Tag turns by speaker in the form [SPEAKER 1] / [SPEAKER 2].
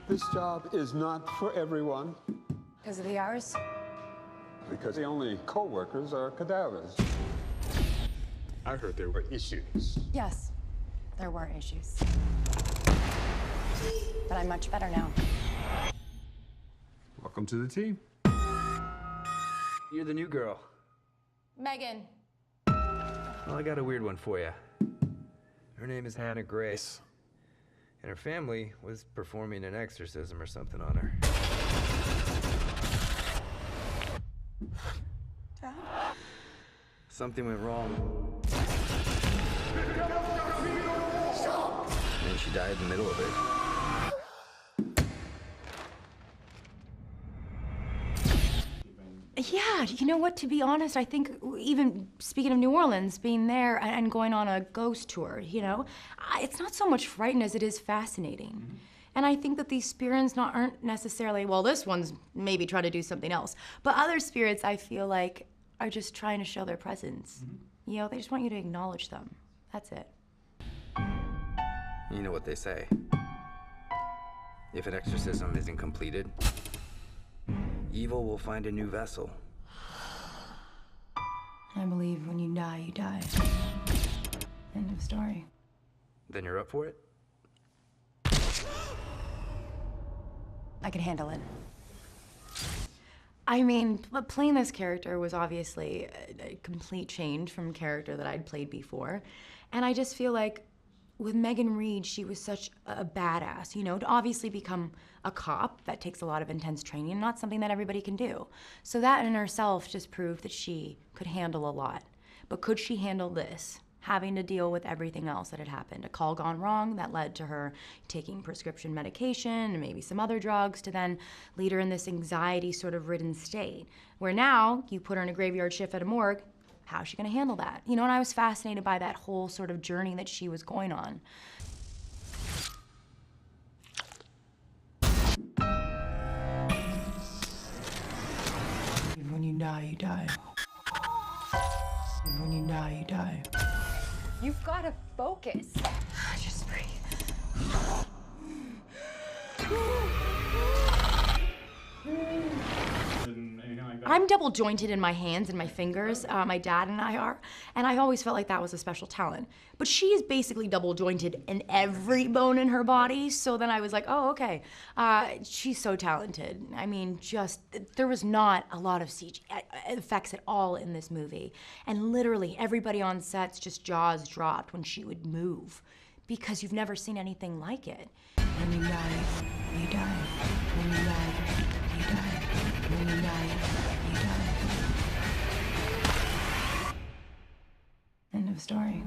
[SPEAKER 1] This job is not for everyone.
[SPEAKER 2] Because of the hours?
[SPEAKER 1] Because the only co-workers are cadavers. I heard there were issues.
[SPEAKER 2] Yes, there were issues. But I'm much better now.
[SPEAKER 1] Welcome to the team.
[SPEAKER 3] You're the new girl.
[SPEAKER 2] Megan.
[SPEAKER 3] Well, I got a weird one for you. Her name is Hannah Grace. And her family was performing an exorcism or something on her.
[SPEAKER 2] Dad?
[SPEAKER 3] Something went wrong. And she died in the middle of it.
[SPEAKER 2] Yeah, you know what, to be honest, I think even speaking of New Orleans, being there and going on a ghost tour, you know, it's not so much frightened as it is fascinating. And I think that these spirits aren't necessarily, well, this one's maybe trying to do something else, but other spirits I feel like are just trying to show their presence. You know, they just want you to acknowledge them. That's it.
[SPEAKER 3] You know what they say. If an exorcism isn't completed, evil will find a new vessel.
[SPEAKER 2] I believe when you die, you die. End of story.
[SPEAKER 3] Then you're up for it?
[SPEAKER 2] I can handle it. I mean, playing this character was obviously a complete change from character that I'd played before. And I just feel like with Megan Reed, she was such a badass, you know, to obviously become a cop, that takes a lot of intense training, and not something that everybody can do. So that in herself just proved that she could handle a lot. But could she handle this? Having to deal with everything else that had happened. A call gone wrong that led to her taking prescription medication and maybe some other drugs to then lead her in this anxiety sort of ridden state. Where now, you put her in a graveyard shift at a morgue, how's she gonna handle that? You know, and I was fascinated by that whole sort of journey that she was going on. When you die, you die. When you die, you die.
[SPEAKER 4] You've got to focus.
[SPEAKER 2] Just breathe. I'm double jointed in my hands and my fingers. My dad and I are, and I always felt like that was a special talent. But she is basically double jointed in every bone in her body. So then I was like, oh, okay. She's so talented. I mean, there was not a lot of CG effects at all in this movie. And literally everybody on set's just jaws dropped when she would move, because you've never seen anything like it. When you die, you die. When you die, you die. When you die, you die. End of story.